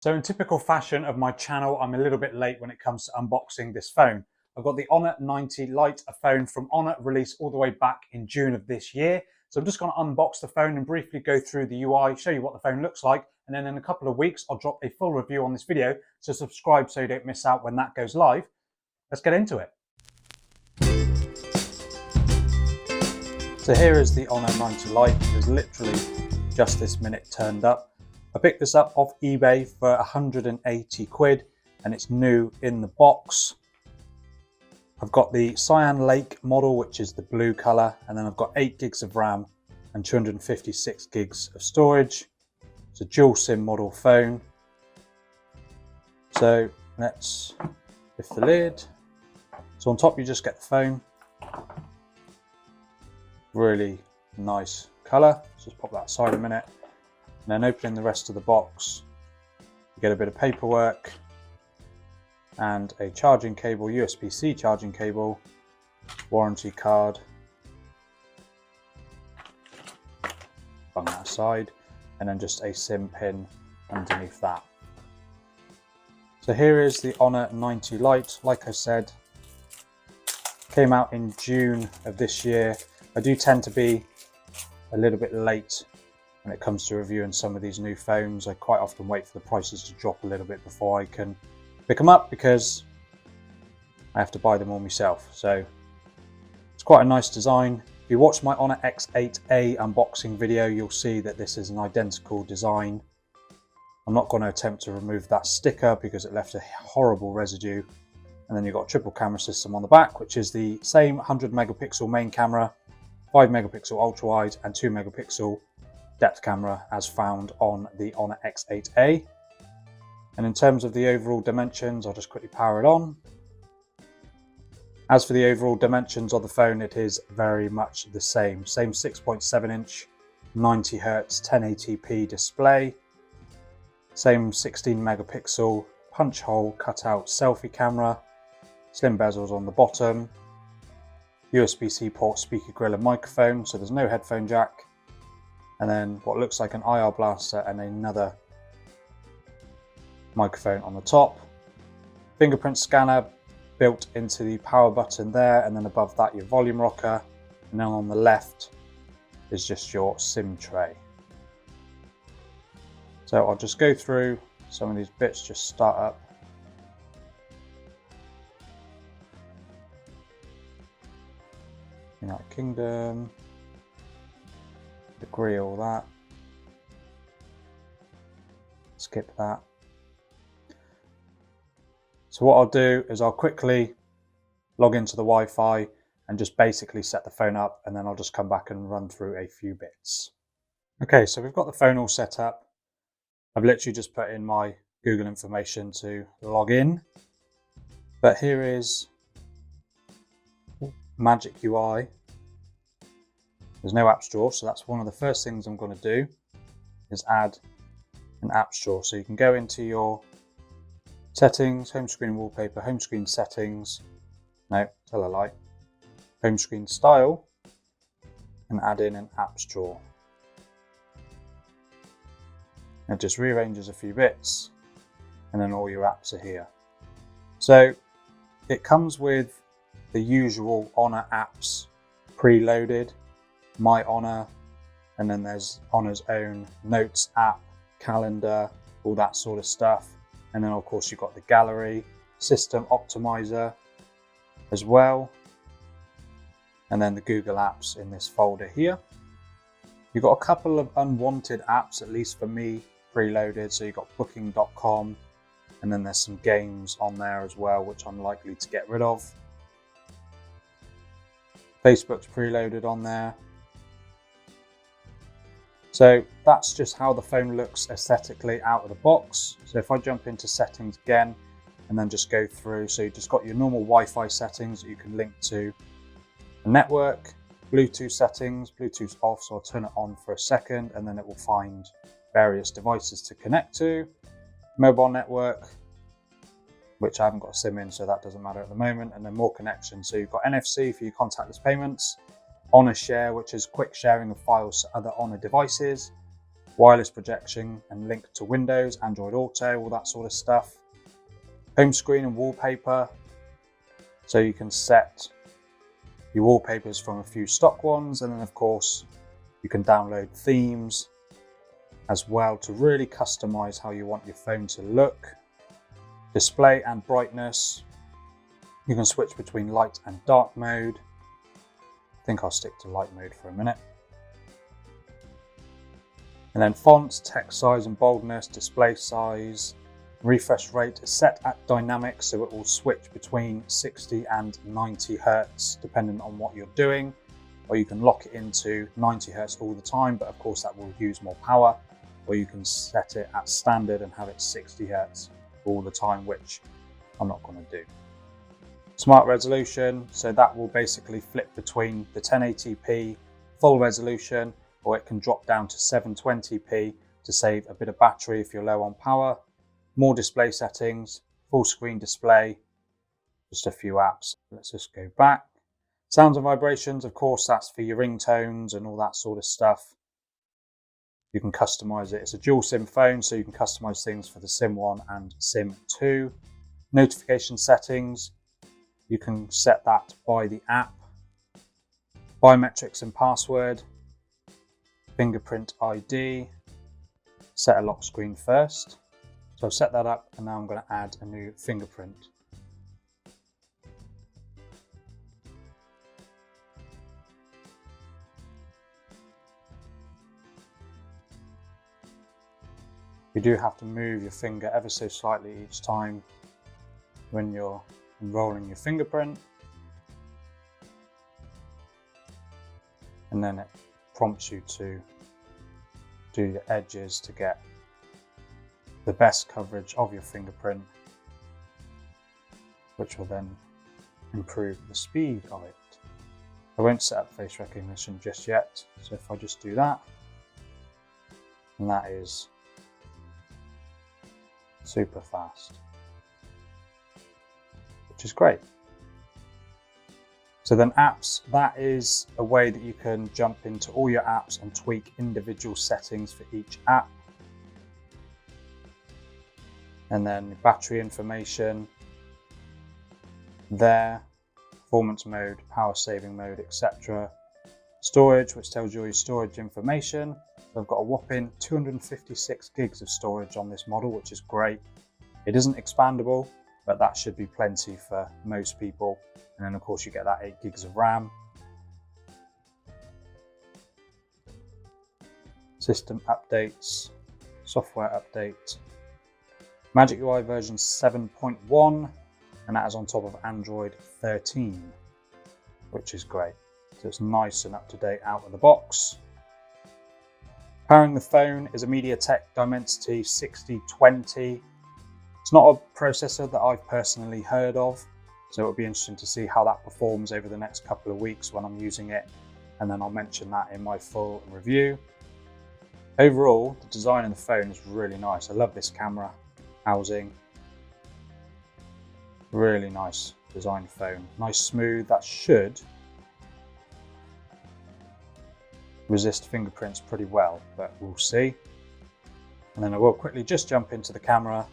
So in typical fashion of my channel, I'm a little bit late when it comes to unboxing this phone. I've got the Honor 90 Lite, a phone from Honor, released all the way back in June of this year. So I'm just going to unbox the phone and briefly go through the UI, show you what the phone looks like, and then in a couple of weeks, I'll drop a full review on this video. So subscribe so you don't miss out when that goes live. Let's get into it. So here is the Honor 90 Lite. It was literally just this minute turned up. I picked this up off eBay for 180 quid and it's new in the box. I've got the Cyan Lake model, which is the blue color, and then I've got 8 gigs of RAM and 256 gigs of storage. It's a dual SIM model phone. So let's lift the lid. So on top you just get the phone. Really nice color. Let's just pop that aside a minute. And then opening the rest of the box, you get a bit of paperwork and a charging cable, USB-C charging cable, warranty card, bung that aside, and then just a SIM pin underneath that. So here is the Honor 90 Lite. Like I said, came out in June of this year. I do tend to be a little bit late when it comes to reviewing some of these new phones. I quite often wait for the prices to drop a little bit before I can pick them up because I have to buy them all myself. So it's quite a nice design. If you watch my Honor X8A unboxing video, you'll see that this is an identical design. I'm not going to attempt to remove that sticker because it left a horrible residue. And then you've got a triple camera system on the back, which is the same 100 megapixel main camera, 5 megapixel ultra wide and 2 megapixel depth camera as found on the Honor X8A. And in terms of the overall dimensions, I'll just quickly power it on. As for the overall dimensions of the phone, it is very much the same. Same 6.7 inch, 90 Hz, 1080p display. Same 16 megapixel punch hole cutout selfie camera. Slim bezels on the bottom. USB-C port, speaker grill and microphone, so there's no headphone jack. And then what looks like an IR blaster and another microphone on the top. Fingerprint scanner built into the power button there, and then above that your volume rocker, and then on the left is just your SIM tray. So I'll just go through some of these bits, just start up. United Kingdom. Agree all that. Skip that. So what I'll do is I'll quickly log into the Wi-Fi and just basically set the phone up, and then I'll just come back and run through a few bits. Okay, so we've got the phone all set up. I've literally just put in my Google information to log in. But here is Magic UI. There's no app store, so that's one of the first things I'm going to do is add an app store. So you can go into your settings, home screen wallpaper, home screen settings, no, tell a lie, home screen style, and add in an app store. It just rearranges a few bits, and then all your apps are here. So it comes with the usual Honor apps preloaded. My Honor, and then there's Honor's own Notes app, calendar, all that sort of stuff. And then of course you've got the gallery, system optimizer as well. And then the Google apps in this folder here. You've got a couple of unwanted apps, at least for me, preloaded. So you've got booking.com, and then there's some games on there as well, which I'm likely to get rid of. Facebook's preloaded on there. So that's just how the phone looks aesthetically out of the box. So if I jump into settings again and then just go through, so you've just got your normal Wi-Fi settings that you can link to the network, Bluetooth settings, Bluetooth off, so I'll turn it on for a second and then it will find various devices to connect to. Mobile network, which I haven't got a SIM in, so that doesn't matter at the moment, and then more connections. So you've got NFC for your contactless payments, Honor Share, which is quick sharing of files to other Honor devices, wireless projection and link to Windows, Android Auto, all that sort of stuff. Home screen and wallpaper, so you can set your wallpapers from a few stock ones, and then of course you can download themes as well to really customize how you want your phone to look. Display and brightness, you can switch between light and dark mode. I think I'll stick to light mode for a minute. And then fonts, text size and boldness, display size. Refresh rate is set at dynamic, so it will switch between 60 and 90 Hertz depending on what you're doing, or you can lock it into 90 Hertz all the time, but of course that will use more power, or you can set it at standard and have it 60 Hertz all the time, which I'm not going to do. Smart resolution, so that will basically flip between the 1080p full resolution, or it can drop down to 720p to save a bit of battery if you're low on power. More display settings, full screen display, just a few apps. Let's just go back. Sounds and vibrations, of course, that's for your ringtones and all that sort of stuff. You can customize it. It's a dual SIM phone, so you can customize things for the SIM 1 and SIM 2. Notification settings, you can set that by the app. Biometrics and password, fingerprint ID, set a lock screen first. So I've set that up, and now I'm going to add a new fingerprint. You do have to move your finger ever so slightly each time when you're enrolling your fingerprint. And then it prompts you to do your edges to get the best coverage of your fingerprint, which will then improve the speed of it. I won't set up face recognition just yet, so if I just do that, and that is super fast, which is great. So then apps, that is a way that you can jump into all your apps and tweak individual settings for each app. And then battery information there, performance mode, power saving mode, etc. Storage, which tells you all your storage information. So I've got a whopping 256 gigs of storage on this model, which is great. It isn't expandable, but that should be plenty for most people. And then of course you get that 8 gigs of RAM. System updates, software update. Magic UI version 7.1, and that is on top of Android 13, which is great. So it's nice and up to date out of the box. Powering the phone is a MediaTek Dimensity 6020. It's not a processor that I've personally heard of, so it'll be interesting to see how that performs over the next couple of weeks when I'm using it, and then I'll mention that in my full review. Overall, the design of the phone is really nice. I love this camera housing. Really nice design phone. Nice smooth. That should resist fingerprints pretty well, but we'll see. And then I will quickly just jump into the camera.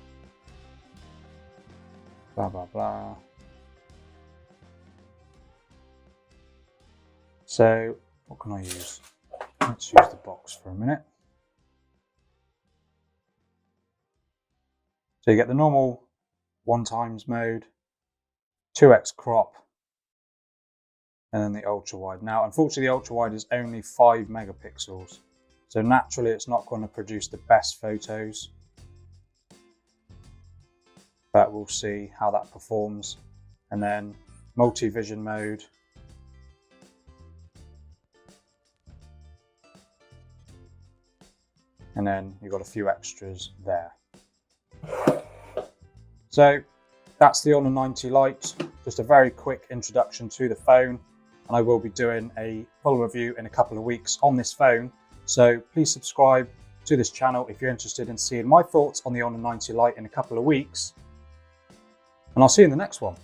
Blah, blah, blah. So what can I use? Let's use the box for a minute. So you get the normal 1x mode, 2x crop, and then the ultra wide. Now, unfortunately, the ultra wide is only 5 megapixels. So naturally, it's not going to produce the best photos, but we'll see how that performs. And then multi-vision mode. And then you've got a few extras there. So that's the Honor 90 Lite, just a very quick introduction to the phone, and I will be doing a full review in a couple of weeks on this phone. So please subscribe to this channel if you're interested in seeing my thoughts on the Honor 90 Lite in a couple of weeks, and I'll see you in the next one.